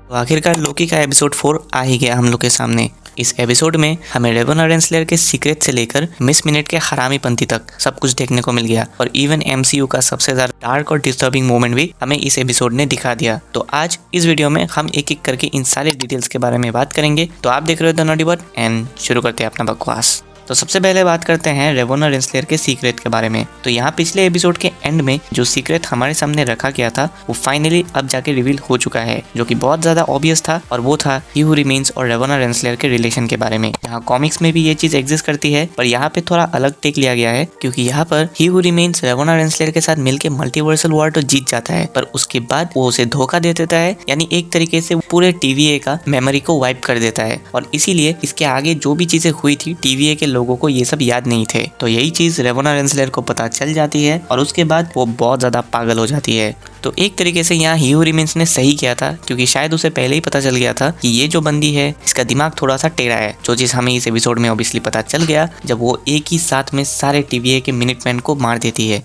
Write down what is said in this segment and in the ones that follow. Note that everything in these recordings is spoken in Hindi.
तो आखिरकार लोकी का एपिसोड 4 आ ही गया हम लोग के सामने। इस एपिसोड में हमें रेवोना रेंसलर के सीक्रेट से लेकर मिस मिनट के हरामीपंथी तक सब कुछ देखने को मिल गया और इवन एमसीयू का सबसे ज्यादा डार्क और डिस्टर्बिंग मोमेंट भी हमें इस एपिसोड ने दिखा दिया। तो आज इस वीडियो में हम एक एक करके इन सारे डिटेल्स के बारे में बात करेंगे। तो आप देख रहे हो द नॉटी बॉट एंड शुरू करते हैं अपना बकवास। तो सबसे पहले बात करते हैं रेवोना रेंसलर के सीक्रेट के बारे में। तो यहाँ पिछले एपिसोड के एंड में जो सीक्रेट हमारे सामने रखा गया था वो फाइनली अब जाके रिवील हो चुका है, जो कि बहुत ज्यादा ऑब्वियस था, और वो था ही हू रिमेन्स और रेवोना रेंसलर के रिलेशन के बारे में। यहाँ कॉमिक्स में भी ये चीज एग्जिस्ट करती है, पर यहाँ पे थोड़ा अलग टेक लिया गया है, क्योंकि यहाँ पर ही हू रिमेन्स रेवोना रेंसलर के साथ मिलकर मल्टीवर्सल वॉर तो जीत जाता है, पर उसके बाद वो उसे धोखा दे देता है, यानी एक तरीके से पूरे टीवीए का मेमोरी को वाइप कर देता है। और इसीलिए इसके आगे जो भी चीजें हुई थी टीवीए के लोगों को ये सब याद नहीं थे। तो यही चीज रेवोना रेंसलर को पता चल जाती है और उसके बाद वो बहुत ज्यादा पागल हो जाती है। तो एक तरीके से यहाँ ही हू रिमेन्स ने सही किया था, क्योंकि शायद उसे पहले ही पता चल गया था कि ये जो बंदी है इसका दिमाग थोड़ा सा टेढ़ा है, जो चीज हमें इस एपिसोड में ऑब्वियसली पता चल गया जब वो एक ही साथ में सारे टीवीए के मिनटमैन को मार देती है।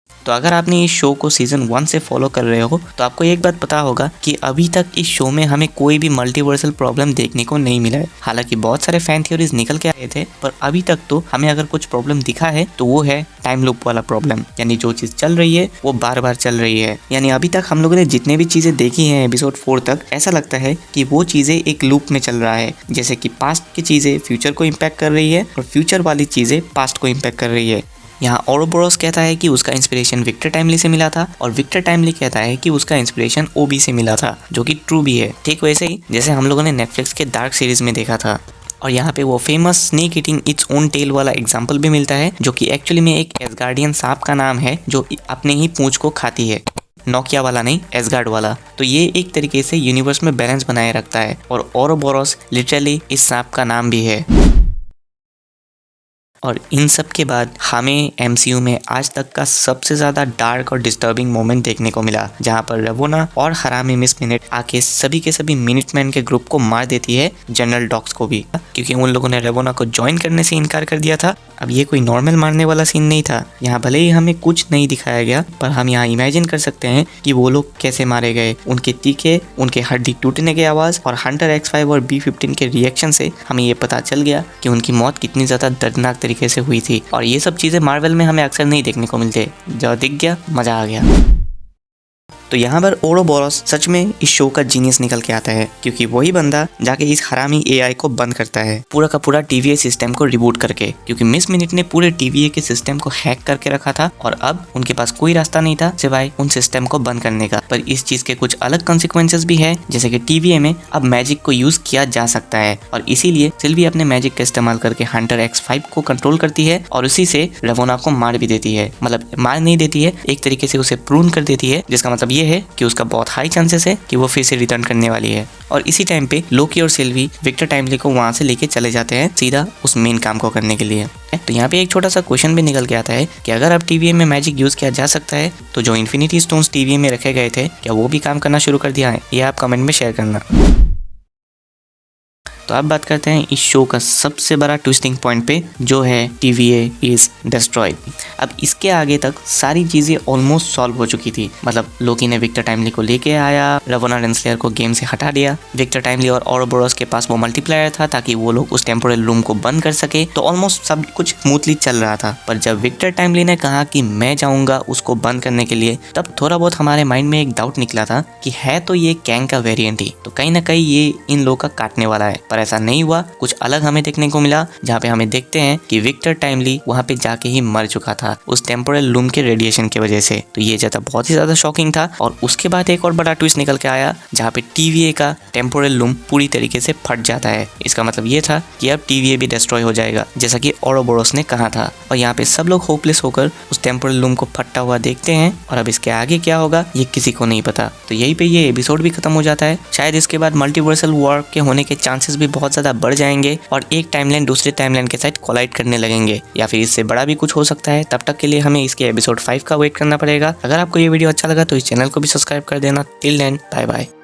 तो अगर आपने इस शो को सीजन 1 से फॉलो कर रहे हो तो आपको एक बात पता होगा कि अभी तक इस शो में हमें कोई भी मल्टीवर्सल प्रॉब्लम देखने को नहीं मिला है। हालांकि बहुत सारे फैन थ्योरीज निकल के आए थे, पर अभी तक तो हमें अगर कुछ प्रॉब्लम दिखा है तो वो है टाइम लूप वाला प्रॉब्लम, यानी जो चीज चल रही है वो बार बार चल रही है। यानी अभी तक हम लोगों ने जितने भी चीजें देखी हैं एपिसोड 4 तक, ऐसा लगता है कि वो चीजें एक लूप में चल रहा है, जैसे कि पास्ट की चीजें फ्यूचर को इम्पैक्ट कर रही है और फ्यूचर वाली चीजें पास्ट को इम्पैक्ट कर रही है। यहाँ ओरोबोरोस कहता है कि उसका इंस्पिरेशन विक्टर टाइमली से मिला था, और विक्टर टाइमली कहता है कि उसका इंस्पिरेशन ओबी से मिला था, जो कि ट्रू भी है। ठीक वैसे ही जैसे हम लोगों ने नेटफ्लिक्स के डार्क सीरीज में देखा था। और यहाँ पे वो famous snake eating its own tail वाला एग्जाम्पल भी मिलता है, जो कि एक्चुअली में एक एसगार्डियन सांप का नाम है जो अपने ही पूंछ को खाती है। नोकिया वाला नहीं, एसगार्ड वाला। तो ये एक तरीके से यूनिवर्स में बैलेंस बनाए रखता है, और ओरोबोरोस लिटरली इस सांप का नाम भी है। और इन सब के बाद हमें एमसीयू में आज तक का सबसे ज़्यादा डार्क और डिस्टर्बिंग मोमेंट देखने को मिला, जहाँ पर रेवोना और हरामी मिस मिनट आके सभी के सभी मिनटमैन के ग्रुप को मार देती है, जनरल डॉक्स को भी, क्योंकि उन लोगों ने रेवोना को ज्वाइन करने से इनकार कर दिया था। अब ये कोई नॉर्मल मारने वाला सीन नहीं था। यहाँ भले ही हमें कुछ नहीं दिखाया गया, पर हम यहाँ इमेजिन कर सकते हैं कि वो लोग कैसे मारे गए। उनके तीखे, उनके हड्डी टूटने की आवाज़ और हंटर X5 और B-15 के रिएक्शन से हमें ये पता चल गया कि उनकी मौत कितनी ज़्यादा दर्दनाक तरीके से हुई थी। और ये सब चीज़ें मार्वल में हमें अक्सर नहीं देखने को मिलते। जब दिख गया मज़ा आ गया। तो यहाँ पर ओरोबोरोस सच में इस शो का जीनियस निकल के आता है, क्योंकि वही बंदा जाके इस हरामी एआई को बंद करता है, पूरा का पूरा टीवीए सिस्टम को रिबूट करके, क्योंकि मिस मिनट ने पूरे टीवीए के सिस्टम को हैक करके रखा था और अब उनके पास कोई रास्ता नहीं था सिवाय उन सिस्टम को बंद करने का। पर इस चीज के कुछ अलग कॉन्सिक्वेंसेस भी है, जैसे कि टीवीए में अब मैजिक को यूज किया जा सकता है, और इसीलिए सिल्वी अपने मैजिक का इस्तेमाल करके हंटर X5 को कंट्रोल करती है और उसी से रेवोना को मार भी देती है। मतलब मार नहीं देती है, एक तरीके से उसे प्रून कर देती है, जिसका मतलब ये है कि उसका बहुत हाई चांसेस है कि वो फिर से रिटर्न करने वाली है। और इसी टाइम पे लोकी और सिल्वी विक्टर टाइमली को वहां से लेके चले जाते हैं सीधा उस मेन काम को करने के लिए। तो यहाँ पे एक छोटा सा क्वेश्चन भी निकल के आता है कि अगर अब टीवीए में मैजिक यूज किया जा सकता है तो जो इन्फिनिटी स्टोन्स टीवीए में रखे गए थे, क्या वो भी काम करना शुरू कर दिया है? ये आप कमेंट में शेयर करना। तो अब बात करते हैं इस शो का सबसे बड़ा ट्विस्टिंग पॉइंट पे, जो है टीवीए इज डिस्ट्रॉयड। अब इसके आगे तक सारी चीजें ऑलमोस्ट सॉल्व हो चुकी थी। मतलब लोकी ने विक्टर टाइमली को लेके आया, रेवोना रेंसलर को गेम से हटा दिया, विक्टर टाइमली और ओरोबोरोस के पास वो मल्टीप्लायर था ताकि वो लोग उस टेम्पोरल रूम को बंद कर सके। तो ऑलमोस्ट सब कुछ स्मूथली चल रहा था। पर जब विक्टर टाइमली ने कहा कि मैं जाऊंगा उसको बंद करने के लिए, तब थोड़ा बहुत हमारे माइंड में एक डाउट निकला था कि है तो ये कैंग का वेरिएंट ही, तो कहीं ना कहीं ये इन लोग का काटने वाला है। पर ऐसा नहीं हुआ, कुछ अलग हमें देखने को मिला, जहाँ पे हमें देखते हैं कि विक्टर टाइमली वहाँ पे जाके ही मर चुका था उस टेम्पोरल लूम के रेडिएशन की वजह से। तो ये ज्यादा बहुत ही ज्यादा शॉकिंग था। और उसके बाद एक और बड़ा ट्विस्ट निकल के आया, जहाँ पे टीवीए का टेम्पोरल लूम पूरी तरीके से फट जाता है। इसका मतलब ये था कि अब टीवीए भी डिस्ट्रॉय हो जाएगा, जैसा कि ओरोबोरोस ने कहा था। और यहाँ पे सब लोग होपलेस होकर उस टेम्पोरल लूम को फटता हुआ देखते हैं, और अब इसके आगे क्या होगा ये किसी को नहीं पता। तो यही पे ये एपिसोड भी खत्म हो जाता है। शायद इसके बाद मल्टीवर्सल वॉर के होने के चांसेस भी बहुत ज्यादा बढ़ जाएंगे और एक टाइमलाइन दूसरे टाइमलाइन के साथ कोलाइड करने लगेंगे, या फिर इससे बड़ा भी कुछ हो सकता है। तब तक के लिए हमें इसके एपिसोड 5 का वेट करना पड़ेगा। अगर आपको ये वीडियो अच्छा लगा तो इस चैनल को भी सब्सक्राइब कर देना। Till then bye bye.